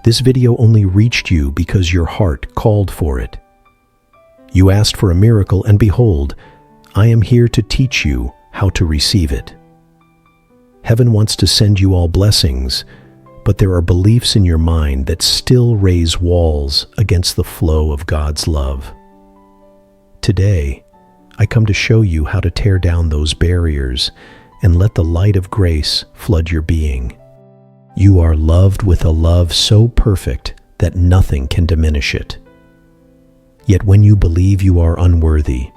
This video only reached you because your heart called for it. You asked for a miracle, and behold, I am here to teach you how to receive it. Heaven wants to send you all blessings, but there are beliefs in your mind that still raise walls against the flow of God's love. Today, I come to show you how to tear down those barriers and let the light of grace flood your being. You are loved with a love so perfect that nothing can diminish it. Yet when you believe you are unworthy,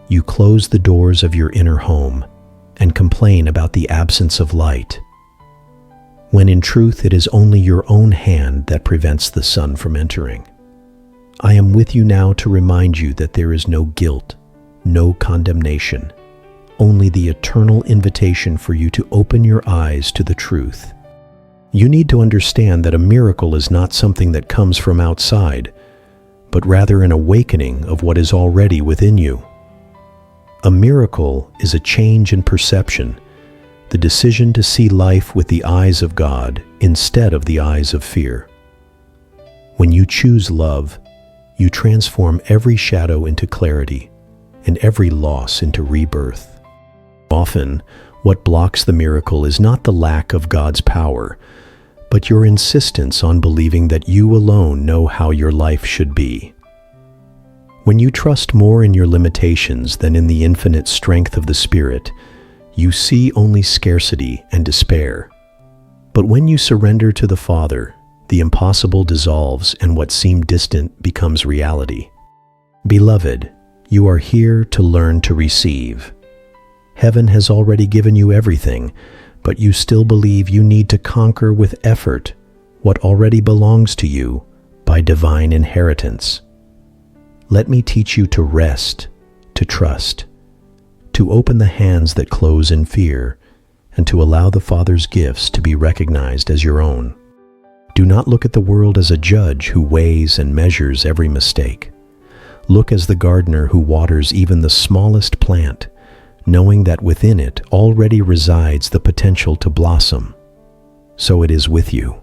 you close the doors of your inner home and complain about the absence of light, when in truth it is only your own hand that prevents the sun from entering. I am with you now to remind you that there is no guilt, no condemnation, only the eternal invitation for you to open your eyes to the truth. You need to understand that a miracle is not something that comes from outside, but rather an awakening of what is already within you. A miracle is a change in perception, the decision to see life with the eyes of God instead of the eyes of fear. When you choose love, you transform every shadow into clarity and every loss into rebirth. Often, what blocks the miracle is not the lack of God's power, but your insistence on believing that you alone know how your life should be. When you trust more in your limitations than in the infinite strength of the Spirit, you see only scarcity and despair. But when you surrender to the Father, the impossible dissolves and what seemed distant becomes reality. Beloved, you are here to learn to receive. Heaven has already given you everything, but you still believe you need to conquer with effort what already belongs to you by divine inheritance. Let me teach you to rest, to trust, to open the hands that close in fear, and to allow the Father's gifts to be recognized as your own. Do not look at the world as a judge who weighs and measures every mistake. Look as the gardener who waters even the smallest plant, knowing that within it already resides the potential to blossom. So it is with you.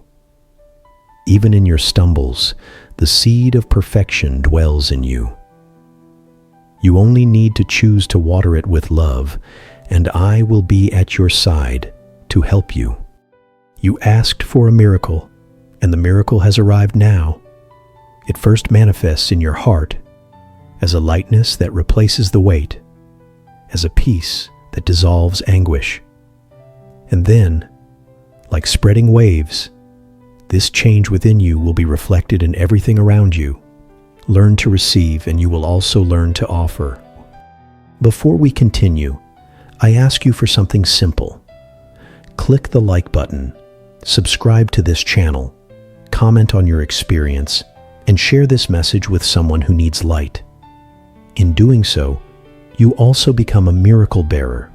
Even in your stumbles, the seed of perfection dwells in you. You only need to choose to water it with love, and I will be at your side to help you. You asked for a miracle, and the miracle has arrived now. It first manifests in your heart as a lightness that replaces the weight, as a peace that dissolves anguish. And then, like spreading waves, this change within you will be reflected in everything around you. Learn to receive, and you will also learn to offer. Before we continue, I ask you for something simple. Click the like button, subscribe to this channel, comment on your experience, and share this message with someone who needs light. In doing so, you also become a miracle bearer,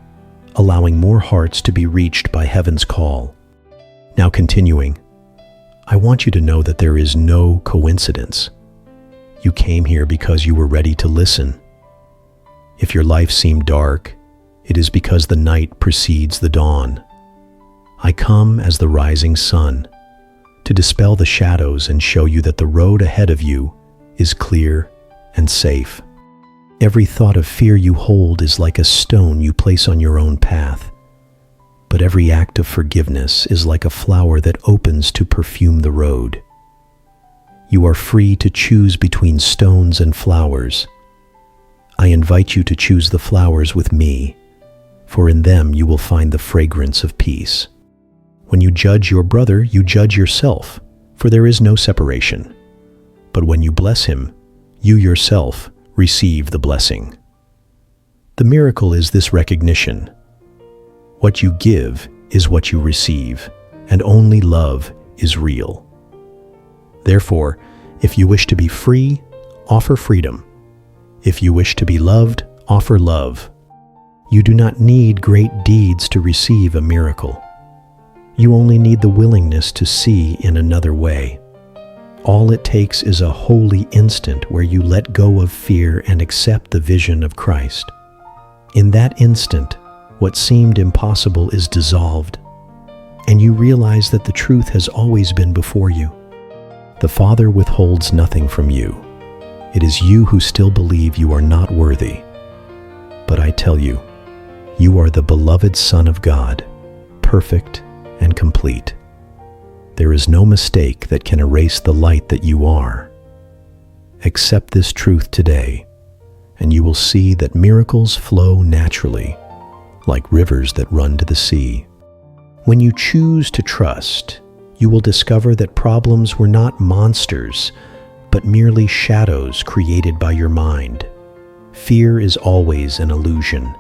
allowing more hearts to be reached by heaven's call. Now continuing, I want you to know that there is no coincidence. You came here because you were ready to listen. If your life seemed dark, it is because the night precedes the dawn. I come as the rising sun to dispel the shadows and show you that the road ahead of you is clear and safe. Every thought of fear you hold is like a stone you place on your own path, but every act of forgiveness is like a flower that opens to perfume the road. You are free to choose between stones and flowers. I invite you to choose the flowers with me, for in them you will find the fragrance of peace. When you judge your brother, you judge yourself, for there is no separation. But when you bless him, you yourself receive the blessing. The miracle is this recognition. What you give is what you receive, and only love is real. Therefore, if you wish to be free, offer freedom. If you wish to be loved, offer love. You do not need great deeds to receive a miracle. You only need the willingness to see in another way. All it takes is a holy instant where you let go of fear and accept the vision of Christ. In that instant, what seemed impossible is dissolved, and you realize that the truth has always been before you. The Father withholds nothing from you. It is you who still believe you are not worthy. But I tell you, you are the beloved Son of God, perfect and complete. There is no mistake that can erase the light that you are. Accept this truth today, and you will see that miracles flow naturally, like rivers that run to the sea. When you choose to trust, you will discover that problems were not monsters, but merely shadows created by your mind. Fear is always an illusion.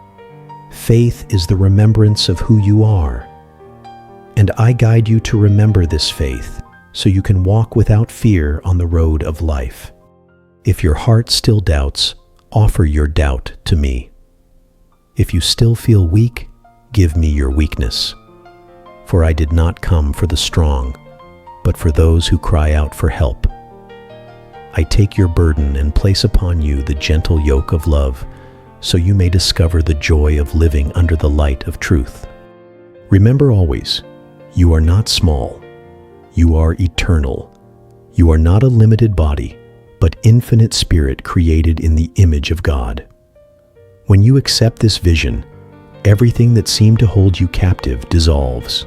Faith is the remembrance of who you are. And I guide you to remember this faith so you can walk without fear on the road of life. If your heart still doubts, offer your doubt to me. If you still feel weak, give me your weakness. For I did not come for the strong, but for those who cry out for help. I take your burden and place upon you the gentle yoke of love, so you may discover the joy of living under the light of truth. Remember always, you are not small. You are eternal. You are not a limited body, but infinite spirit created in the image of God. When you accept this vision, everything that seemed to hold you captive dissolves.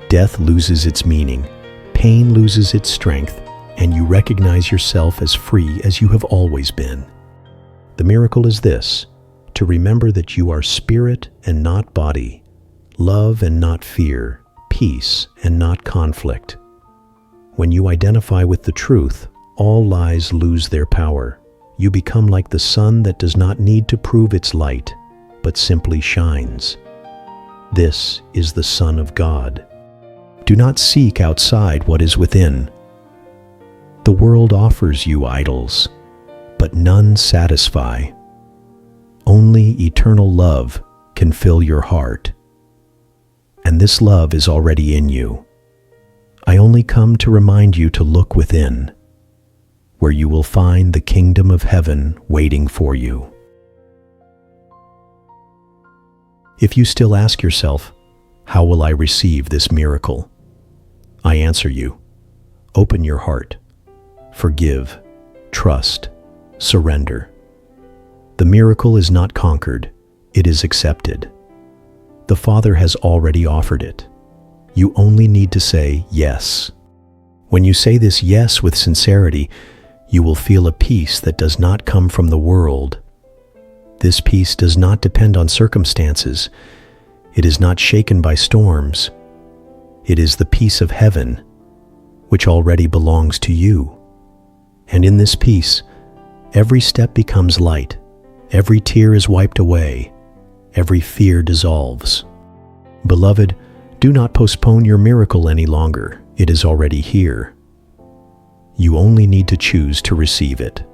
Death loses its meaning, pain loses its strength, and you recognize yourself as free as you have always been. The miracle is this: to remember that you are spirit and not body, love and not fear, peace and not conflict. When you identify with the truth, all lies lose their power. You become like the sun that does not need to prove its light, but simply shines. This is the Son of God. Do not seek outside what is within. The world offers you idols, but none satisfy. Only eternal love can fill your heart. And this love is already in you. I only come to remind you to look within, where you will find the kingdom of heaven waiting for you. If you still ask yourself, how will I receive this miracle? I answer you, open your heart, forgive, trust, surrender. The miracle is not conquered, it is accepted. The Father has already offered it. You only need to say yes. When you say this yes with sincerity, you will feel a peace that does not come from the world. This peace does not depend on circumstances. It is not shaken by storms. It is the peace of heaven, which already belongs to you. And in this peace, every step becomes light, every tear is wiped away, every fear dissolves. Beloved, do not postpone your miracle any longer. It is already here. You only need to choose to receive it.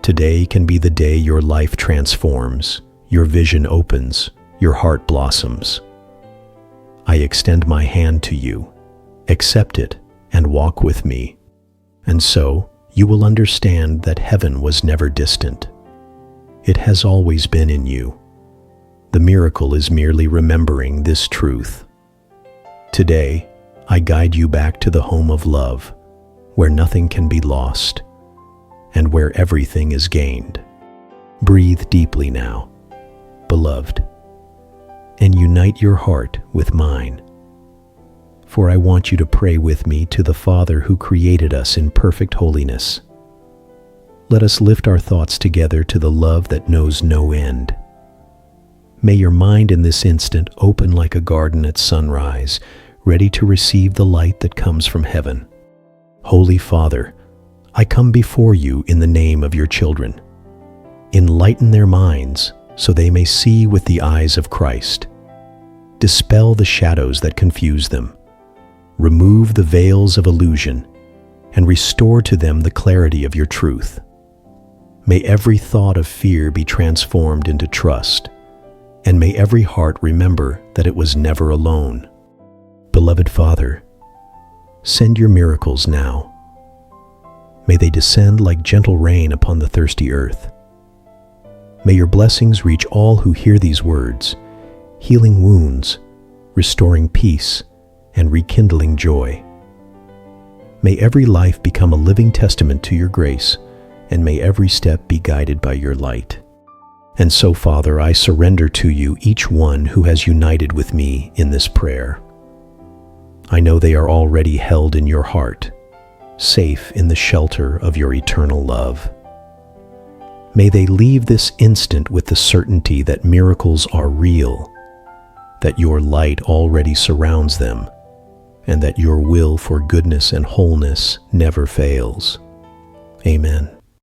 Today can be the day your life transforms, your vision opens, your heart blossoms. I extend my hand to you. Accept it and walk with me. And so, you will understand that heaven was never distant. It has always been in you. The miracle is merely remembering this truth. Today, I guide you back to the home of love, where nothing can be lost, and where everything is gained. Breathe deeply now, beloved, and unite your heart with mine. For I want you to pray with me to the Father who created us in perfect holiness. Let us lift our thoughts together to the love that knows no end. May your mind in this instant open like a garden at sunrise, ready to receive the light that comes from heaven. Holy Father, I come before you in the name of your children. Enlighten their minds so they may see with the eyes of Christ. Dispel the shadows that confuse them. Remove the veils of illusion and restore to them the clarity of your truth. May every thought of fear be transformed into trust, and may every heart remember that it was never alone. Beloved Father, send your miracles now. May they descend like gentle rain upon the thirsty earth. May your blessings reach all who hear these words, healing wounds, restoring peace, and rekindling joy. May every life become a living testament to your grace, and may every step be guided by your light. And so, Father, I surrender to you each one who has united with me in this prayer. I know they are already held in your heart, safe in the shelter of your eternal love. May they leave this instant with the certainty that miracles are real, that your light already surrounds them, and that your will for goodness and wholeness never fails. Amen.